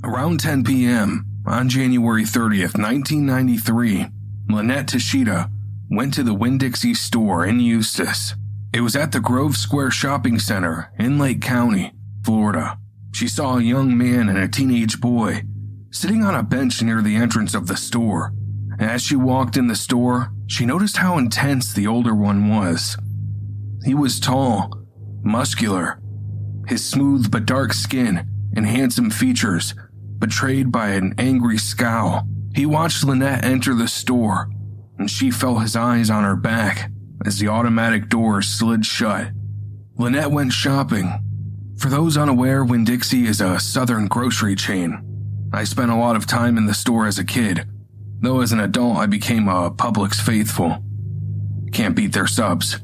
Around 10 p.m. on January 30th, 1993, Lynette Tschida went to the Winn Dixie store in Eustis. It was at the Grove Square Shopping Center in Lake County, Florida. She saw a young man and a teenage boy sitting on a bench near the entrance of the store. As she walked in the store, she noticed how intense the older one was. He was tall, muscular. His smooth but dark skin and handsome features betrayed by an angry scowl. He watched Lynette enter the store, and she felt his eyes on her back as the automatic doors slid shut. Lynette went shopping. For those unaware, Winn Dixie is a southern grocery chain. I spent a lot of time in the store as a kid, though as an adult I became a Publix faithful. Can't beat their subs.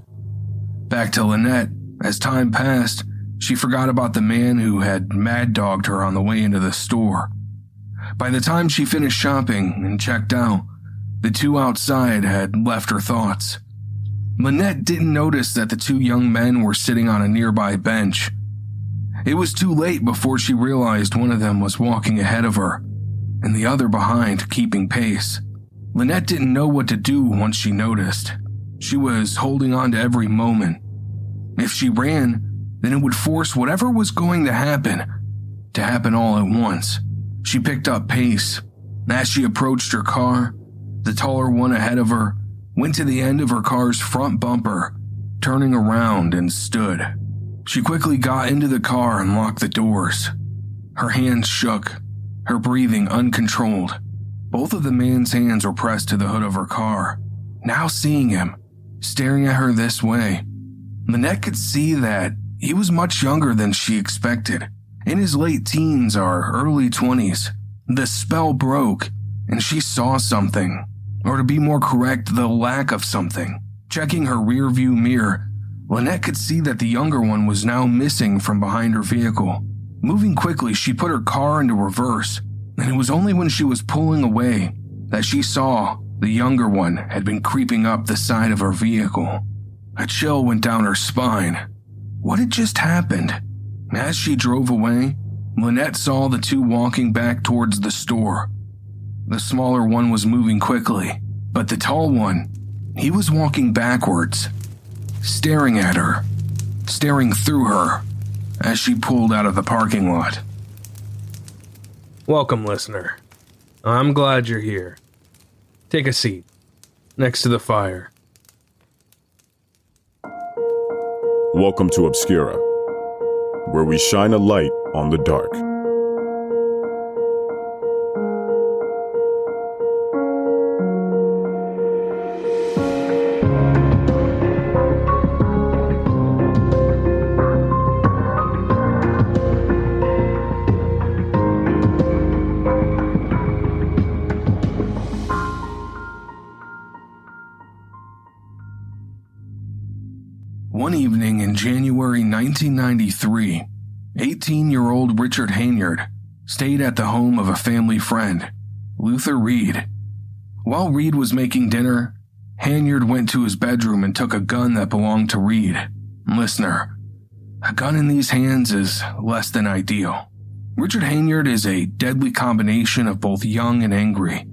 Back to Lynette, as time passed, she forgot about the man who had mad-dogged her on the way into the store. By the time she finished shopping and checked out, the two outside had left her thoughts. Lynette didn't notice that the two young men were sitting on a nearby bench. It was too late before she realized one of them was walking ahead of her, and the other behind, keeping pace. Lynette didn't know what to do once she noticed. She was holding on to every moment. If she ran, then it would force whatever was going to happen all at once. She picked up pace. As she approached her car, the taller one ahead of her went to the end of her car's front bumper, turning around and stood. She quickly got into the car and locked the doors. Her hands shook, her breathing uncontrolled. Both of the man's hands were pressed to the hood of her car. Now seeing him, staring at her this way, Lynette could see that he was much younger than she expected, in his late teens or early 20s. The spell broke, and she saw something, or to be more correct, the lack of something. Checking her rearview mirror, Lynette could see that the younger one was now missing from behind her vehicle. Moving quickly, she put her car into reverse, and it was only when she was pulling away that she saw the younger one had been creeping up the side of her vehicle. A chill went down her spine. What had just happened? As she drove away, Lynette saw the two walking back towards the store. The smaller one was moving quickly, but the tall one, he was walking backwards, staring at her, staring through her as she pulled out of the parking lot. Welcome, listener. I'm glad you're here. Take a seat next to the fire. Welcome to Obscura, where we shine a light on the dark. One evening in January 1993, 18-year-old Richard Henyard stayed at the home of a family friend, Luther Reed. While Reed was making dinner, Henyard went to his bedroom and took a gun that belonged to Reed. Listener, a gun in these hands is less than ideal. Richard Henyard is a deadly combination of both young and angry.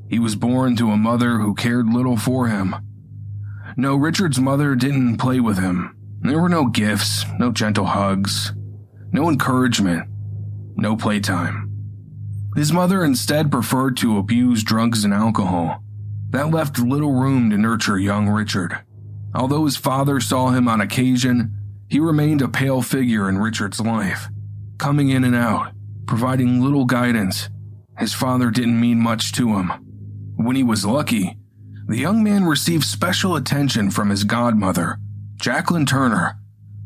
He was born to a mother who cared little for him. No, Richard's mother didn't play with him. There were no gifts, no gentle hugs, no encouragement, no playtime. His mother instead preferred to abuse drugs and alcohol. That left little room to nurture young Richard. Although his father saw him on occasion, he remained a pale figure in Richard's life, coming in and out, providing little guidance. His father didn't mean much to him. When he was lucky, the young man received special attention from his godmother, Jacqueline Turner,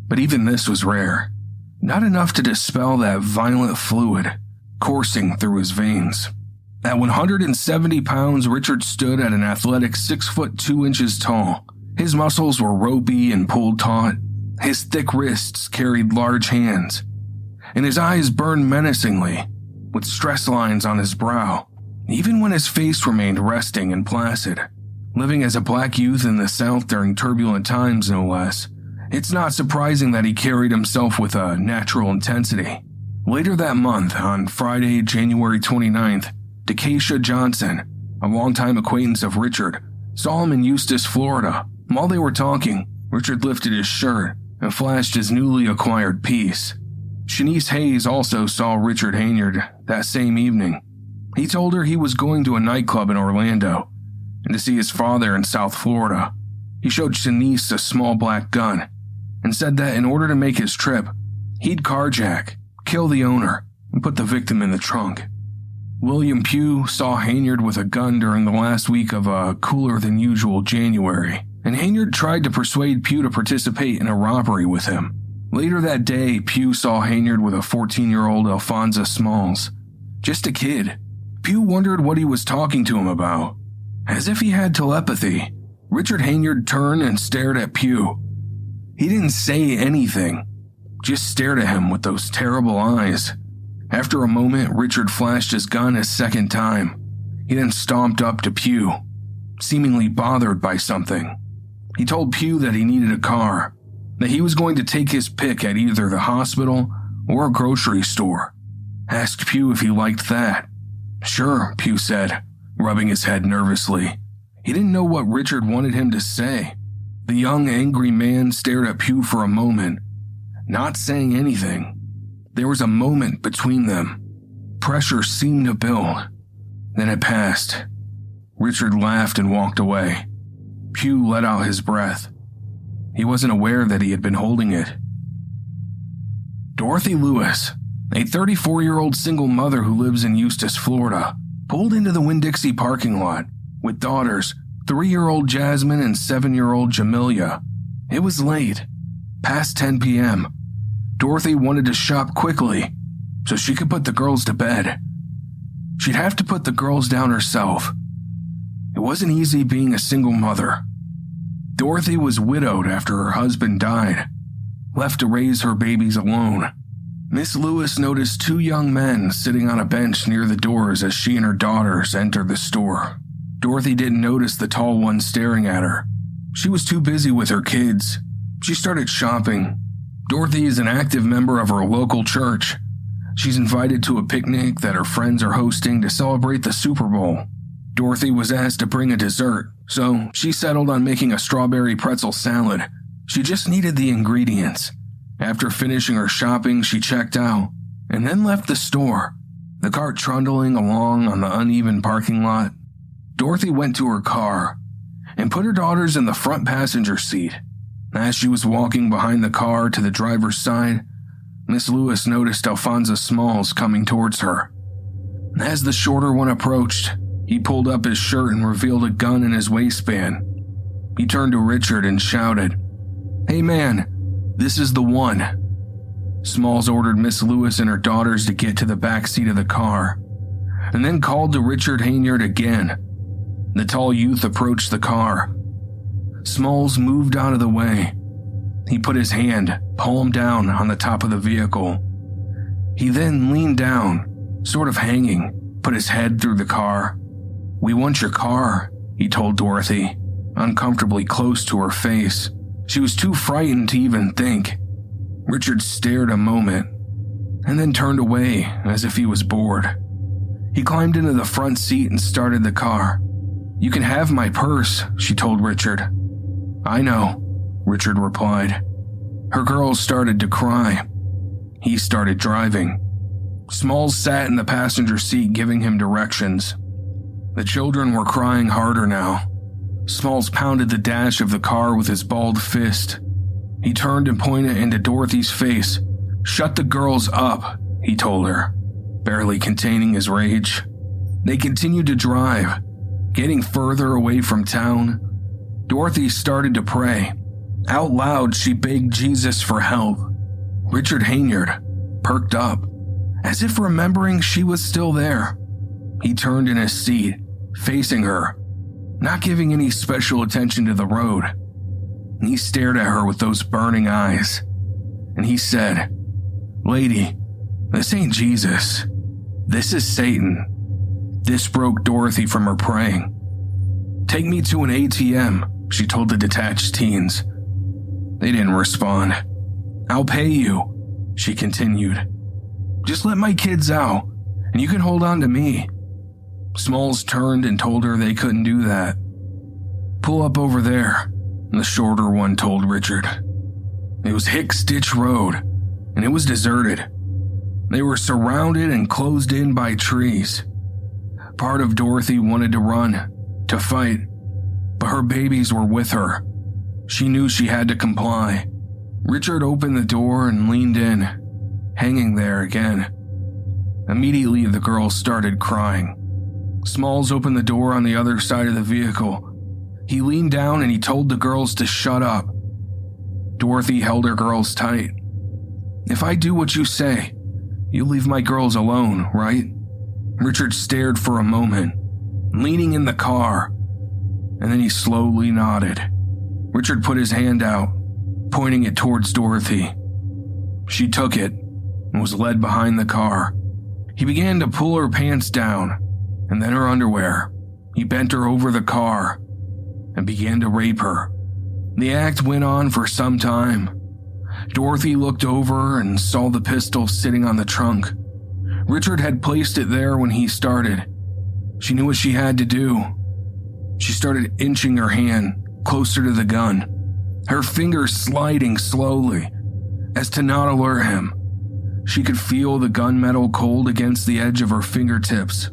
but even this was rare. Not enough to dispel that violent fluid coursing through his veins. At 170 pounds, Richard stood at an athletic 6 foot 2 inches tall. His muscles were ropey and pulled taut. His thick wrists carried large hands, and his eyes burned menacingly, with stress lines on his brow, even when his face remained resting and placid. Living as a black youth in the South during turbulent times, no less, it's not surprising that he carried himself with a natural intensity. Later that month, on Friday, January 29th, Decacia Johnson, a longtime acquaintance of Richard, saw him in Eustis, Florida. While they were talking, Richard lifted his shirt and flashed his newly acquired piece. Shanice Hayes also saw Richard Henyard that same evening. He told her he was going to a nightclub in Orlando and to see his father in South Florida. He showed Shanice a small black gun and said that in order to make his trip, he'd carjack, kill the owner, and put the victim in the trunk. William Pugh saw Henyard with a gun during the last week of a cooler-than-usual January, and Henyard tried to persuade Pugh to participate in a robbery with him. Later that day, Pugh saw Henyard with a 14-year-old Alphonsa Smalls. Just a kid. Pugh wondered what he was talking to him about. As if he had telepathy, Richard Henyard turned and stared at Pugh. He didn't say anything, just stared at him with those terrible eyes. After a moment, Richard flashed his gun a second time. He then stomped up to Pugh, seemingly bothered by something. He told Pugh that he needed a car, that he was going to take his pick at either the hospital or a grocery store. Asked Pugh if he liked that. Sure, Pugh said, rubbing his head nervously. He didn't know what Richard wanted him to say. The young, angry man stared at Pugh for a moment, not saying anything. There was a moment between them. Pressure seemed to build. Then it passed. Richard laughed and walked away. Pugh let out his breath. He wasn't aware that he had been holding it. Dorothy Lewis, a 34-year-old single mother who lives in Eustis, Florida, pulled into the Winn Dixie parking lot with daughters, 3-year-old Jasmine and 7-year-old Jamelia. It was late, past 10 p.m. Dorothy wanted to shop quickly so she could put the girls to bed. She'd have to put the girls down herself. It wasn't easy being a single mother. Dorothy was widowed after her husband died, left to raise her babies alone. Miss Lewis noticed 2 young men sitting on a bench near the doors as she and her daughters entered the store. Dorothy didn't notice the tall one staring at her. She was too busy with her kids. She started shopping. Dorothy is an active member of her local church. She's invited to a picnic that her friends are hosting to celebrate the Super Bowl. Dorothy was asked to bring a dessert, so she settled on making a strawberry pretzel salad. She just needed the ingredients. After finishing her shopping, she checked out and then left the store, the cart trundling along on the uneven parking lot. Dorothy went to her car and put her daughters in the front passenger seat. As she was walking behind the car to the driver's side, Miss Lewis noticed Alphonsa Smalls coming towards her. As the shorter one approached, he pulled up his shirt and revealed a gun in his waistband. He turned to Richard and shouted, "Hey man, this is the one." Smalls ordered Miss Lewis and her daughters to get to the back seat of the car, and then called to Richard Henyard again. The tall youth approached the car. Smalls moved out of the way. He put his hand, palm down, on the top of the vehicle. He then leaned down, sort of hanging, put his head through the car. "We want your car," he told Dorothy, uncomfortably close to her face. She was too frightened to even think. Richard stared a moment, and then turned away as if he was bored. He climbed into the front seat and started the car. "You can have my purse," she told Richard. "I know," Richard replied. Her girls started to cry. He started driving. Smalls sat in the passenger seat giving him directions. The children were crying harder now. Smalls pounded the dash of the car with his balled fist. He turned and pointed into Dorothy's face. "Shut the girls up," he told her, barely containing his rage. They continued to drive, getting further away from town. Dorothy started to pray. Out loud, she begged Jesus for help. Richard Henyard perked up, as if remembering she was still there. He turned in his seat, facing her, not giving any special attention to the road. He stared at her with those burning eyes, and he said, "Lady, this ain't Jesus. This is Satan." This broke Dorothy from her praying. "Take me to an ATM," she told the detached teens. They didn't respond. "I'll pay you," she continued. Just let my kids out, and you can hold on to me." Smalls turned and told her they couldn't do that. "Pull up over there," the shorter one told Richard. It was Hicks Ditch Road, and it was deserted. They were surrounded and closed in by trees. Part of Dorothy wanted to run, to fight, but her babies were with her. She knew she had to comply. Richard opened the door and leaned in, hanging there again. Immediately, the girls started crying. Smalls opened the door on the other side of the vehicle. He leaned down and he told the girls to shut up. Dorothy held her girls tight. "If I do what you say, you'll leave my girls alone, right?" Richard stared for a moment, leaning in the car, and then he slowly nodded. Richard put his hand out, pointing it towards Dorothy. She took it and was led behind the car. He began to pull her pants down, and then her underwear. He bent her over the car and began to rape her. The act went on for some time. Dorothy looked over and saw the pistol sitting on the trunk. Richard had placed it there when he started. She knew what she had to do. She started inching her hand closer to the gun, her fingers sliding slowly, as to not alert him. She could feel the gunmetal cold against the edge of her fingertips.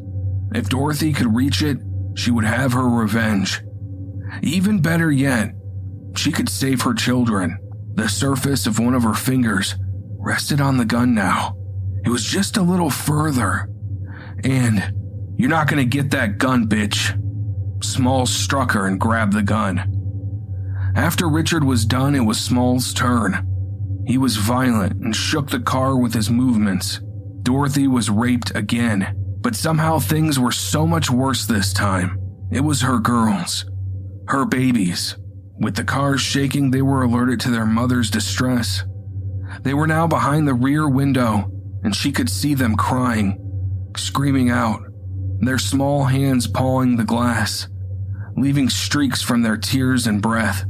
If Dorothy could reach it, she would have her revenge. Even better yet, she could save her children. The surface of one of her fingers rested on the gun now. It was just a little further. And, "You're not gonna get that gun, bitch." Smalls struck her and grabbed the gun. After Richard was done, it was Smalls' turn. He was violent and shook the car with his movements. Dorothy was raped again, but somehow things were so much worse this time. It was her girls, her babies. With the cars shaking, they were alerted to their mother's distress. They were now behind the rear window, and she could see them crying, screaming out, their small hands pawing the glass, leaving streaks from their tears and breath.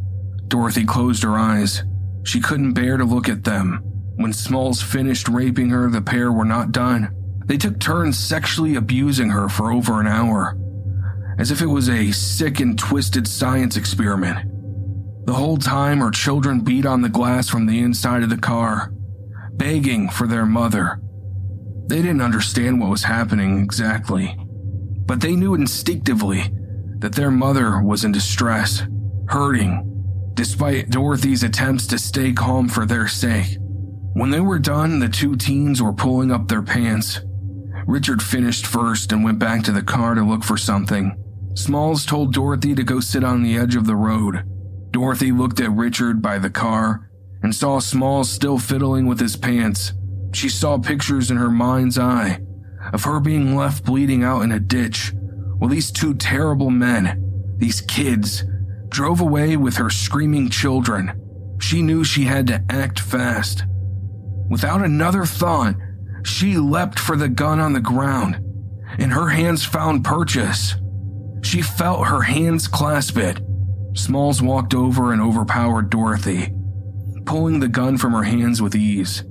Dorothy closed her eyes. She couldn't bear to look at them. When Smalls finished raping her, the pair were not done. They took turns sexually abusing her for over an hour, as if it was a sick and twisted science experiment. The whole time, her children beat on the glass from the inside of the car, begging for their mother. They didn't understand what was happening exactly, but they knew instinctively that their mother was in distress, hurting, despite Dorothy's attempts to stay calm for their sake. When they were done, the two teens were pulling up their pants. Richard finished first and went back to the car to look for something. Smalls told Dorothy to go sit on the edge of the road. Dorothy looked at Richard by the car and saw Smalls still fiddling with his pants. She saw pictures in her mind's eye of her being left bleeding out in a ditch while these two terrible men, these kids, drove away with her screaming children. She knew she had to act fast. Without another thought, she leapt for the gun on the ground, and her hands found purchase. She felt her hands clasp it. Smalls walked over and overpowered Dorothy, pulling the gun from her hands with ease.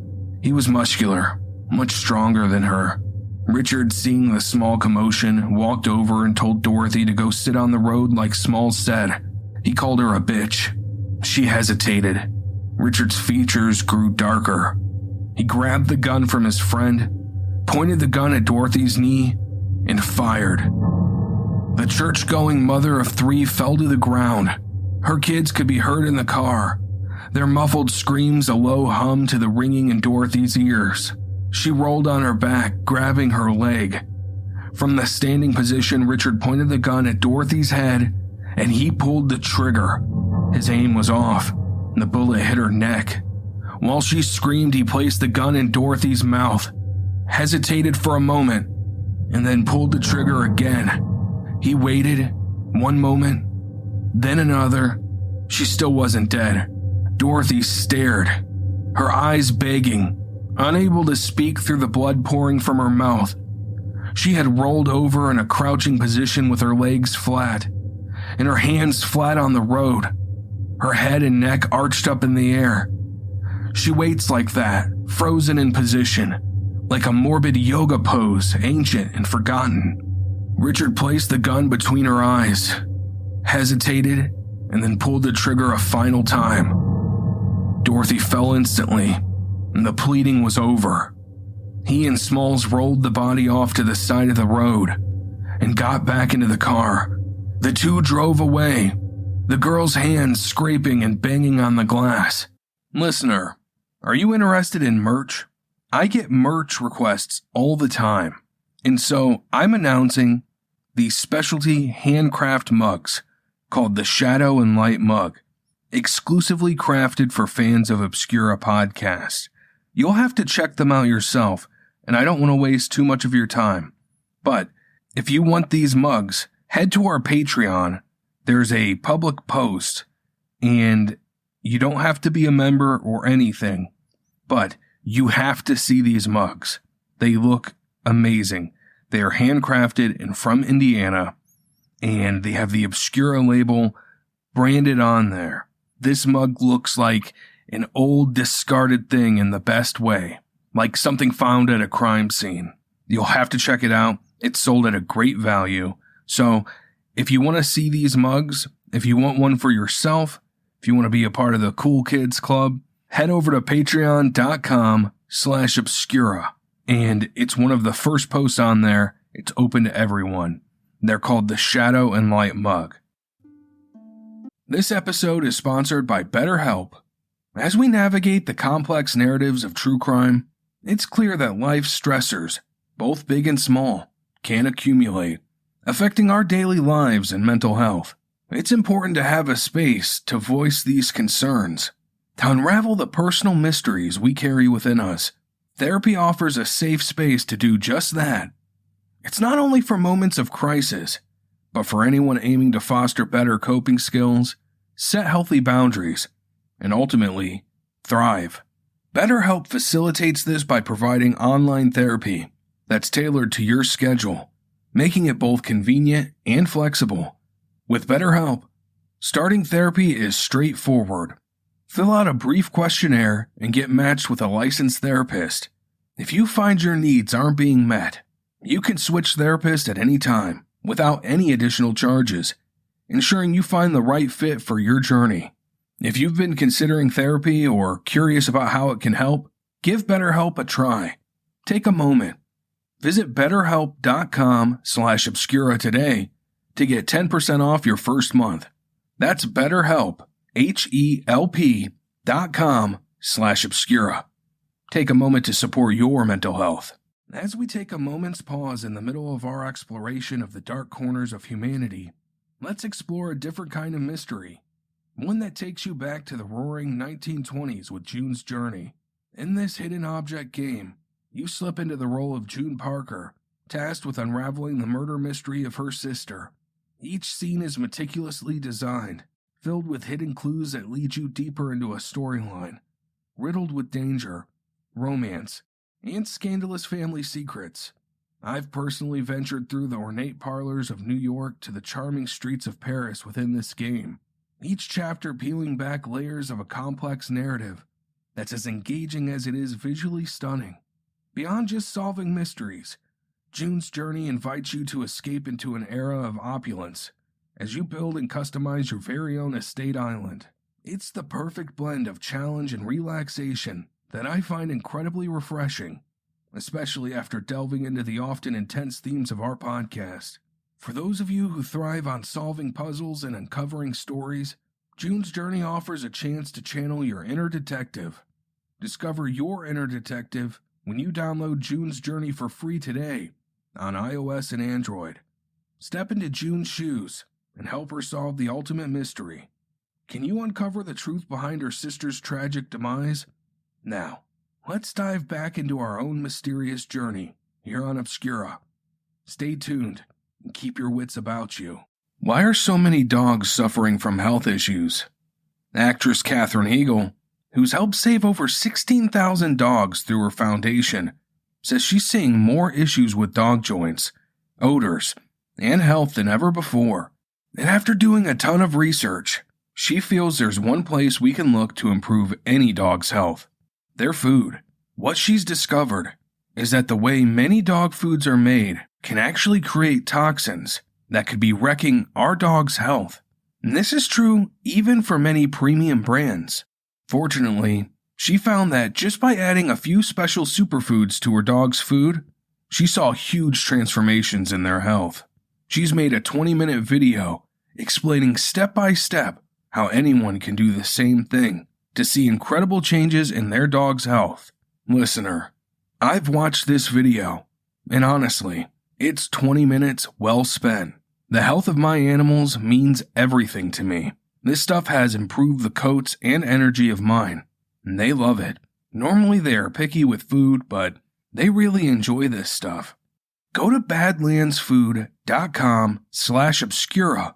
He was muscular, much stronger than her. Richard, seeing the small commotion, walked over and told Dorothy to go sit on the road like Smalls said. He called her a bitch. She hesitated. Richard's features grew darker. He grabbed the gun from his friend, pointed the gun at Dorothy's knee, and fired. The church-going mother of three fell to the ground. Her kids could be heard in the car, their muffled screams a low hum to the ringing in Dorothy's ears. She rolled on her back, grabbing her leg. From the standing position, Richard pointed the gun at Dorothy's head, and he pulled the trigger. His aim was off, and the bullet hit her neck. While she screamed, he placed the gun in Dorothy's mouth, hesitated for a moment, and then pulled the trigger again. He waited, one moment, then another. She still wasn't dead. Dorothy stared, her eyes begging, unable to speak through the blood pouring from her mouth. She had rolled over in a crouching position with her legs flat, and her hands flat on the road, her head and neck arched up in the air. She waits like that, frozen in position, like a morbid yoga pose, ancient and forgotten. Richard placed the gun between her eyes, hesitated, and then pulled the trigger a final time. Dorothy fell instantly, and the pleading was over. He and Smalls rolled the body off to the side of the road and got back into the car. The two drove away, the girl's hands scraping and banging on the glass. Listener, are you interested in merch? I get merch requests all the time, and so I'm announcing these specialty handcraft mugs called the Shadow and Light Mug, exclusively crafted for fans of Obscura Podcast. You'll have to check them out yourself, and I don't want to waste too much of your time. But if you want these mugs, head to our Patreon. There's a public post, and you don't have to be a member or anything, but you have to see these mugs. They look amazing. They are handcrafted and from Indiana, and they have the Obscura label branded on there. This mug looks like an old discarded thing in the best way, like something found at a crime scene. You'll have to check it out. It's sold at a great value. So if you want to see these mugs, if you want one for yourself, if you want to be a part of the Cool Kids Club, head over to patreon.com/obscura. And it's one of the first posts on there. It's open to everyone. They're called the Shadow and Light Mug. This episode is sponsored by BetterHelp. As we navigate the complex narratives of true crime, it's clear that life's stressors, both big and small, can accumulate, affecting our daily lives and mental health. It's important to have a space to voice these concerns, to unravel the personal mysteries we carry within us. Therapy offers a safe space to do just that. It's not only for moments of crisis, but for anyone aiming to foster better coping skills, set healthy boundaries, and ultimately, thrive. BetterHelp facilitates this by providing online therapy that's tailored to your schedule, making it both convenient and flexible. With BetterHelp, starting therapy is straightforward. Fill out a brief questionnaire and get matched with a licensed therapist. If you find your needs aren't being met, you can switch therapists at any time without any additional charges, ensuring you find the right fit for your journey. If you've been considering therapy or curious about how it can help, give BetterHelp a try. Take a moment. Visit betterhelp.com/obscura today to get 10% off your first month. That's BetterHelp, HELP.com/obscura. Take a moment to support your mental health. As we take a moment's pause in the middle of our exploration of the dark corners of humanity, let's explore a different kind of mystery, one that takes you back to the roaring 1920s with June's Journey. In this hidden object game, you slip into the role of June Parker, tasked with unraveling the murder mystery of her sister. Each scene is meticulously designed, filled with hidden clues that lead you deeper into a storyline, riddled with danger, romance, and scandalous family secrets. I've personally ventured through the ornate parlors of New York to the charming streets of Paris within this game, each chapter peeling back layers of a complex narrative that's as engaging as it is visually stunning. Beyond just solving mysteries, June's Journey invites you to escape into an era of opulence as you build and customize your very own estate island. It's the perfect blend of challenge and relaxation that I find incredibly refreshing, especially after delving into the often intense themes of our podcast. For those of you who thrive on solving puzzles and uncovering stories, June's Journey offers a chance to channel your inner detective. Discover your inner detective when you download June's Journey for free today on iOS and Android. Step into June's shoes and help her solve the ultimate mystery. Can you uncover the truth behind her sister's tragic demise? Now, let's dive back into our own mysterious journey here on Obscura. Stay tuned and keep your wits about you. Why are so many dogs suffering from health issues? Actress Katherine Heigl, who's helped save over 16,000 dogs through her foundation, says she's seeing more issues with dog joints, odors, and health than ever before. And after doing a ton of research, she feels there's one place we can look to improve any dog's health: their food. What she's discovered is that the way many dog foods are made can actually create toxins that could be wrecking our dog's health. And this is true even for many premium brands. Fortunately, she found that just by adding a few special superfoods to her dog's food, she saw huge transformations in their health. She's made a 20-minute video explaining step by step how anyone can do the same thing to see incredible changes in their dog's health. Listener, I've watched this video, and honestly, it's 20 minutes well spent. The health of my animals means everything to me. This stuff has improved the coats and energy of mine, and they love it. Normally they are picky with food, but they really enjoy this stuff. Go to badlandsfood.com/obscura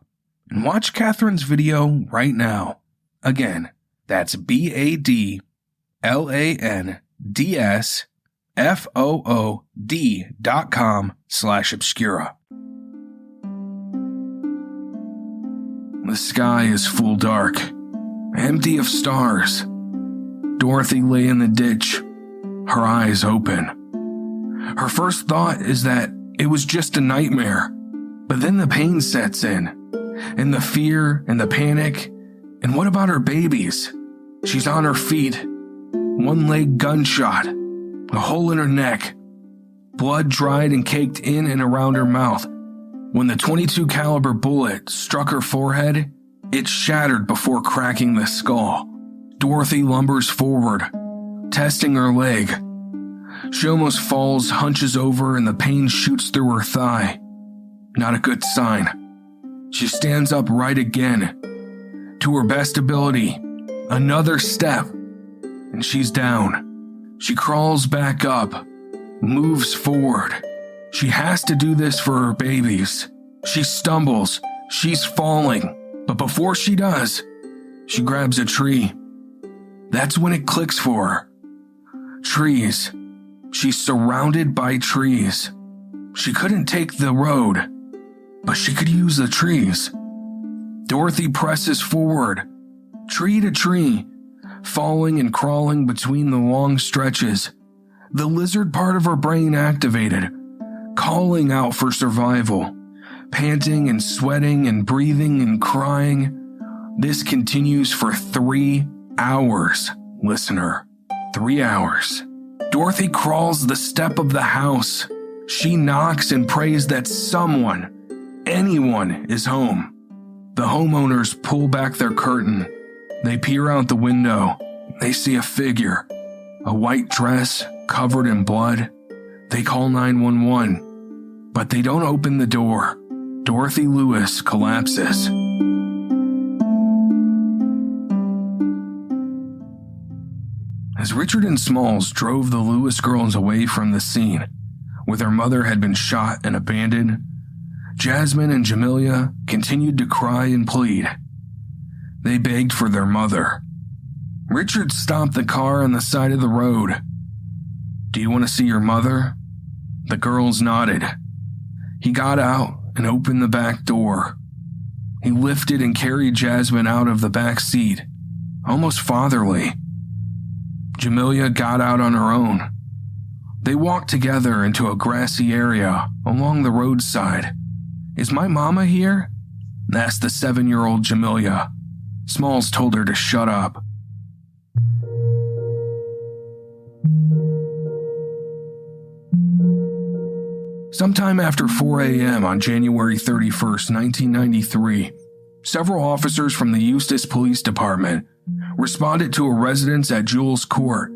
and watch Catherine's video right now. Again, that's badlandsfood.com/obscura. The sky is full dark, empty of stars. Dorothy lay in the ditch, her eyes open. Her first thought is that it was just a nightmare, but then the pain sets in, and the fear and the panic. And what about her babies? She's on her feet, one leg gunshot, a hole in her neck, blood dried and caked in and around her mouth. When the .22 caliber bullet struck her forehead, it shattered before cracking the skull. Dorothy lumbers forward, testing her leg. She almost falls, hunches over, and the pain shoots through her thigh. Not a good sign. She stands up right again. To her best ability, another step, and she's down. She crawls back up, moves forward. She has to do this for her babies. She stumbles, she's falling, but before she does, she grabs a tree. That's when it clicks for her. Trees. She's surrounded by trees. She couldn't take the road, but she could use the trees. Dorothy presses forward, tree to tree, falling and crawling between the long stretches. The lizard part of her brain activated, calling out for survival, panting and sweating and breathing and crying. This continues for 3 hours, listener. 3 hours. Dorothy crawls the step of the house. She knocks and prays that someone, anyone, is home. The homeowners pull back their curtain. They peer out the window. They see a figure, a white dress covered in blood. They call 911, but they don't open the door. Dorothy Lewis collapses. As Richard and Smalls drove the Lewis girls away from the scene, where their mother had been shot and abandoned, Jasmine and Jamelia continued to cry and plead. They begged for their mother. Richard stopped the car on the side of the road. "Do you want to see your mother?" The girls nodded. He got out and opened the back door. He lifted and carried Jasmine out of the back seat, almost fatherly. Jamelia got out on her own. They walked together into a grassy area along the roadside. "Is my mama here?" asked the 7-year-old Jamelia. Smalls told her to shut up. Sometime after 4 a.m. on January 31st, 1993, several officers from the Eustis Police Department responded to a residence at Jules Court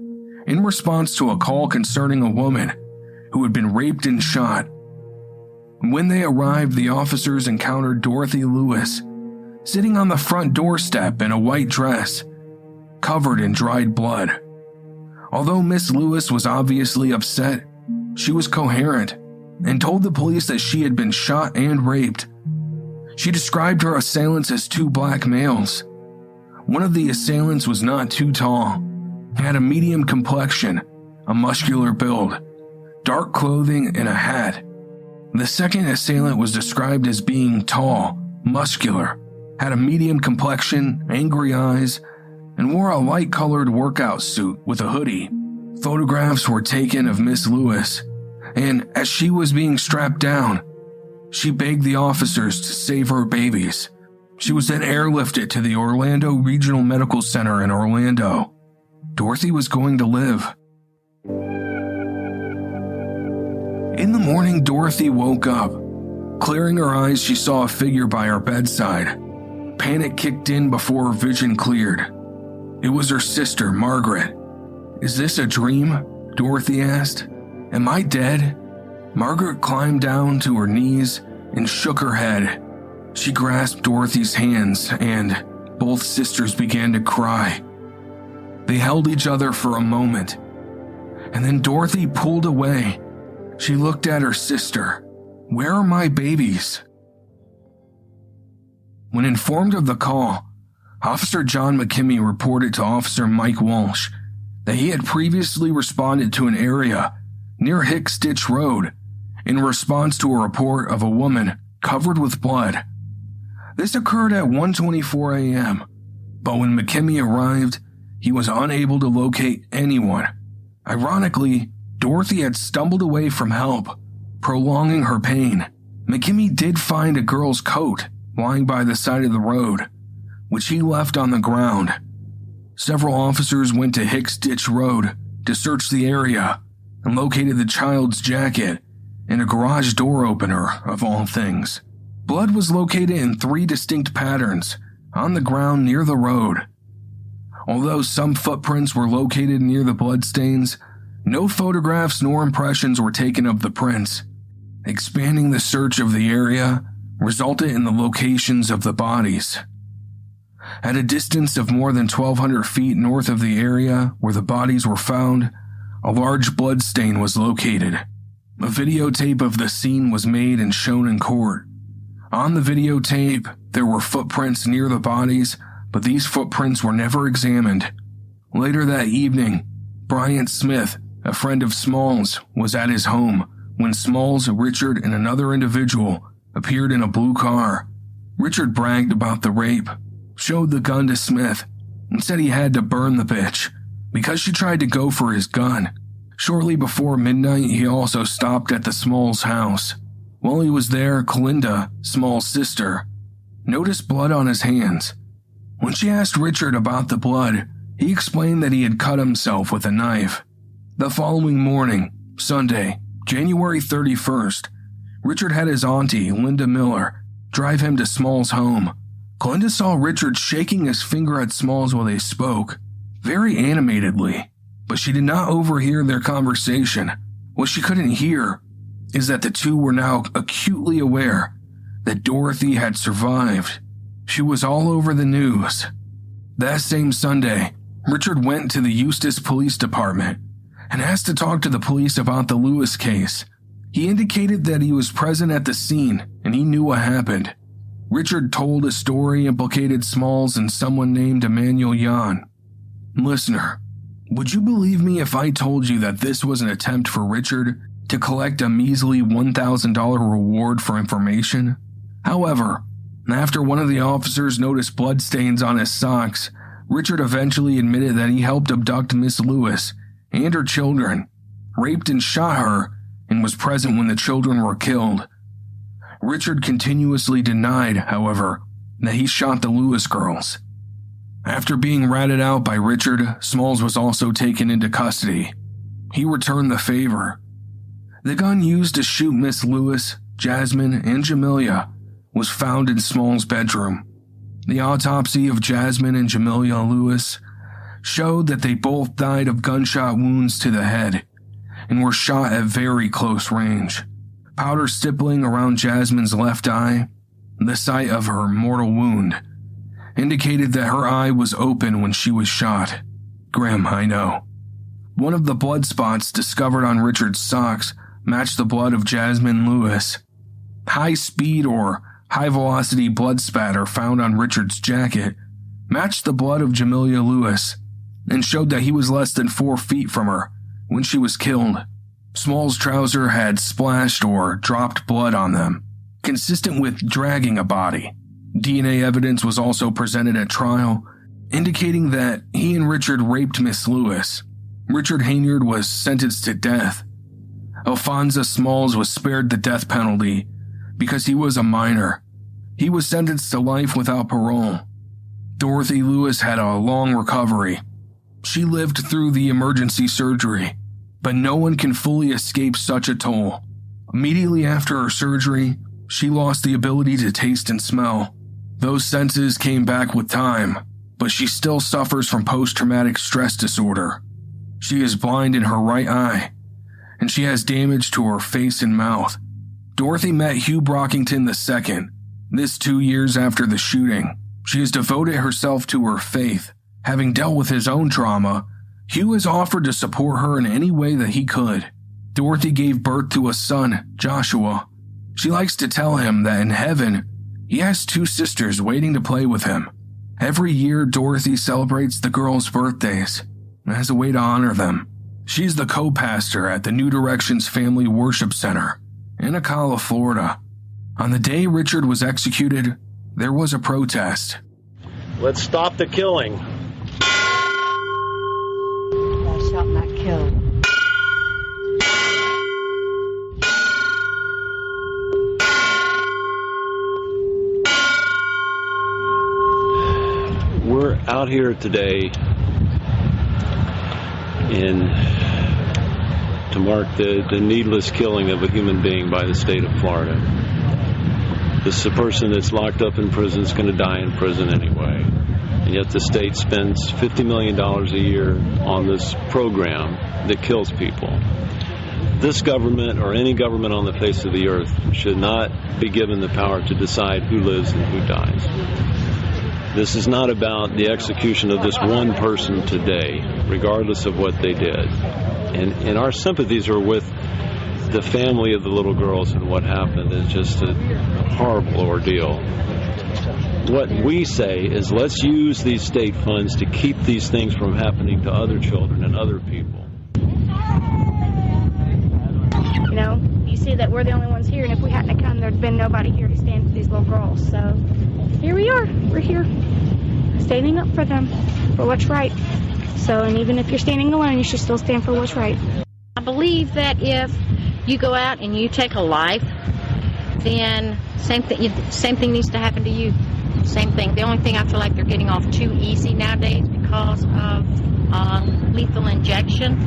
in response to a call concerning a woman who had been raped and shot. When they arrived, the officers encountered Dorothy Lewis sitting on the front doorstep in a white dress, covered in dried blood. Although Miss Lewis was obviously upset, she was coherent and told the police that she had been shot and raped. She described her assailants as 2 black males. One of the assailants was not too tall, had a medium complexion, a muscular build, dark clothing, and a hat. The second assailant was described as being tall, muscular, had a medium complexion, angry eyes, and wore a light-colored workout suit with a hoodie. Photographs were taken of Miss Lewis, and as she was being strapped down, she begged the officers to save her babies. She was then airlifted to the Orlando Regional Medical Center in Orlando. Dorothy was going to live. In the morning, Dorothy woke up. Clearing her eyes, she saw a figure by her bedside. Panic kicked in before her vision cleared. It was her sister, Margaret. "Is this a dream?" Dorothy asked. "Am I dead?" Margaret climbed down to her knees and shook her head. She grasped Dorothy's hands, and both sisters began to cry. They held each other for a moment, and then Dorothy pulled away. She looked at her sister. "Where are my babies?" When informed of the call, Officer John McKimmey reported to Officer Mike Walsh that he had previously responded to an area near Hicks Ditch Road in response to a report of a woman covered with blood. This occurred at 1:24 a.m., but when McKimmey arrived, he was unable to locate anyone. Ironically, Dorothy had stumbled away from help, prolonging her pain. McKimmey did find a girl's coat lying by the side of the road, which he left on the ground. Several officers went to Hicks Ditch Road to search the area and located the child's jacket and a garage door opener, of all things. Blood was located in 3 distinct patterns on the ground near the road. Although some footprints were located near the bloodstains, no photographs nor impressions were taken of the prints. Expanding the search of the area resulted in the locations of the bodies. At a distance of more than 1,200 feet north of the area where the bodies were found, a large blood stain was located. A videotape of the scene was made and shown in court. On the videotape, there were footprints near the bodies, but these footprints were never examined. Later that evening, Bryant Smith, a friend of Smalls, was at his home when Smalls, Richard, and another individual appeared in a blue car. Richard bragged about the rape, showed the gun to Smith, and said he had to burn the bitch because she tried to go for his gun. Shortly before midnight, he also stopped at the Smalls house. While he was there, Clinda, Smalls' sister, noticed blood on his hands. When she asked Richard about the blood, he explained that he had cut himself with a knife. The following morning, Sunday, January 31st, Richard had his auntie, Linda Miller, drive him to Smalls' home. Clinda saw Richard shaking his finger at Smalls while they spoke, very animatedly, but she did not overhear their conversation. What she couldn't hear is that the two were now acutely aware that Dorothy had survived. She was all over the news. That same Sunday, Richard went to the Eustis Police Department and asked to talk to the police about the Lewis case. He indicated that he was present at the scene and he knew what happened. Richard told a story implicated Smalls and someone named Emmanuel Yan. Listener, would you believe me if I told you that this was an attempt for Richard to collect a measly $1,000 reward for information? However, after one of the officers noticed bloodstains on his socks, Richard eventually admitted that he helped abduct Miss Lewis and her children, raped and shot her, and was present when the children were killed. Richard continuously denied, however, that he shot the Lewis girls. After being ratted out by Richard, Smalls was also taken into custody. He returned the favor. The gun used to shoot Miss Lewis, Jasmine, and Jamelia was found in Smalls' bedroom. The autopsy of Jasmine and Jamelia Lewis showed that they both died of gunshot wounds to the head and were shot at very close range. Powder stippling around Jasmine's left eye, the site of her mortal wound, indicated that her eye was open when she was shot. Grim, I know. One of the blood spots discovered on Richard's socks matched the blood of Jasmine Lewis. High-speed or high-velocity blood spatter found on Richard's jacket matched the blood of Jamelia Lewis and showed that he was less than 4 feet from her when she was killed. Smalls' trouser had splashed or dropped blood on them, consistent with dragging a body. DNA evidence was also presented at trial, indicating that he and Richard raped Miss Lewis. Richard Henyard was sentenced to death. Alphonsa Smalls was spared the death penalty because he was a minor. He was sentenced to life without parole. Dorothy Lewis had a long recovery. She lived through the emergency surgery, but no one can fully escape such a toll. Immediately after her surgery, she lost the ability to taste and smell. Those senses came back with time, but she still suffers from post-traumatic stress disorder. She is blind in her right eye, and she has damage to her face and mouth. Dorothy met Hugh Brockington II. This 2 years after the shooting. She has devoted herself to her faith. Having dealt with his own trauma, Hugh has offered to support her in any way that he could. Dorothy gave birth to a son, Joshua. She likes to tell him that in heaven, he has 2 sisters waiting to play with him. Every year, Dorothy celebrates the girls' birthdays as a way to honor them. She's the co-pastor at the New Directions Family Worship Center in Ocala, Florida. On the day Richard was executed, there was a protest. Let's stop the killing. Thou shalt not kill. We're out here today to mark the needless killing of a human being by the state of Florida. This is a person that's locked up in prison, is going to die in prison anyway. And yet the state spends $50 million a year on this program that kills people. This government, or any government on the face of the earth, should not be given the power to decide who lives and who dies. This is not about the execution of this one person today, regardless of what they did. And our sympathies are with the family of the little girls and what happened. Is just a horrible ordeal. What we say is, let's use these state funds to keep these things from happening to other children and other people. You know, you see that we're the only ones here, and if we hadn't come, there'd been nobody here to stand for these little girls. So here we are. We're here, standing up for them, for what's right. So, and even if you're standing alone, you should still stand for what's right. I believe that if you go out and you take a life, then same thing needs to happen to you. Same thing. The only thing I feel like they're getting off too easy nowadays because of lethal injection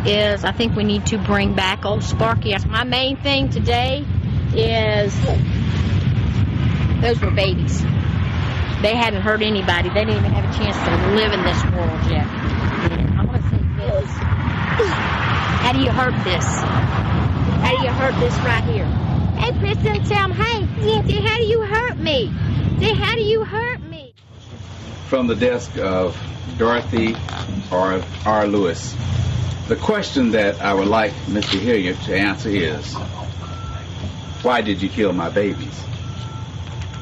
is I think we need to bring back old Sparky. My main thing today is those were babies. They hadn't hurt anybody. They didn't even have a chance to live in this world yet. And I'm going to say this. How do you hurt this? How do you hurt this right here? Hey, Kristen, tell them, hey, how do you hurt me? How do you hurt me? From the desk of Dorothy R. Lewis. The question that I would like Mr. Henyard to answer is, why did you kill my babies?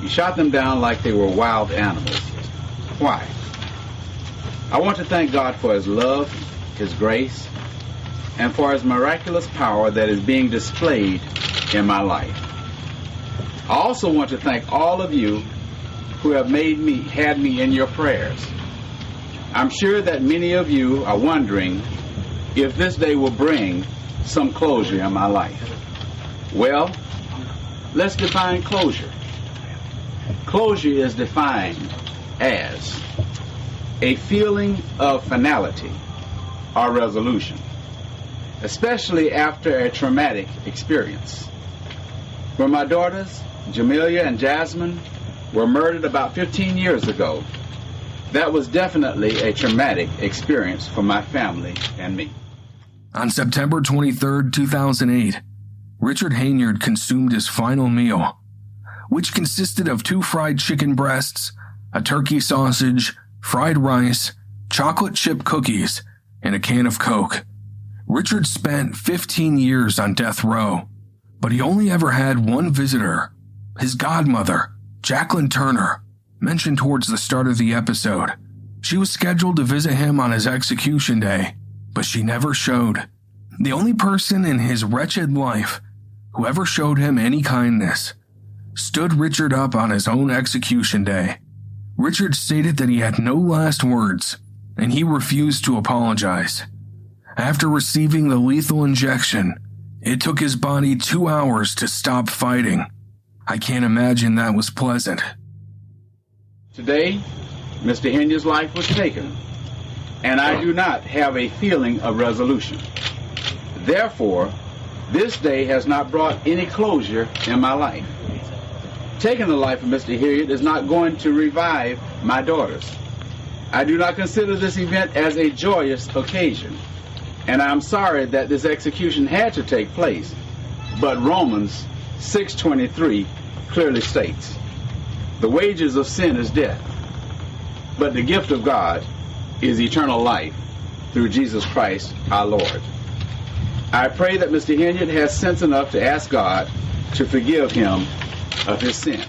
You shot them down like they were wild animals. Why? I want to thank God for His love, His grace, and for His miraculous power that is being displayed in my life. I also want to thank all of you who have had me in your prayers. I'm sure that many of you are wondering if this day will bring some closure in my life. Well, let's define closure. Closure is defined as a feeling of finality or resolution, especially after a traumatic experience. When my daughters, Jamelia and Jasmine, were murdered about 15 years ago, that was definitely a traumatic experience for my family and me. On September 23, 2008, Richard Henyard consumed his final meal, which consisted of 2 fried chicken breasts, a turkey sausage, fried rice, chocolate chip cookies, and a can of Coke. Richard spent 15 years on death row, but he only ever had one visitor, his godmother, Jacqueline Turner, mentioned towards the start of the episode. She was scheduled to visit him on his execution day, but she never showed. The only person in his wretched life who ever showed him any kindness stood Richard up on his own execution day. Richard stated that he had no last words, and he refused to apologize. After receiving the lethal injection, it took his body 2 hours to stop fighting. I can't imagine that was pleasant. Today, Mr. Henyard's life was taken, and I do not have a feeling of resolution. Therefore, this day has not brought any closure in my life. Taking the life of Mr. Henyard is not going to revive my daughters. I do not consider this event as a joyous occasion, and I am sorry that this execution had to take place, but Romans 6:23 clearly states, "The wages of sin is death, but the gift of God is eternal life through Jesus Christ our Lord." I pray that Mr. Henyard has sense enough to ask God to forgive him of his sin.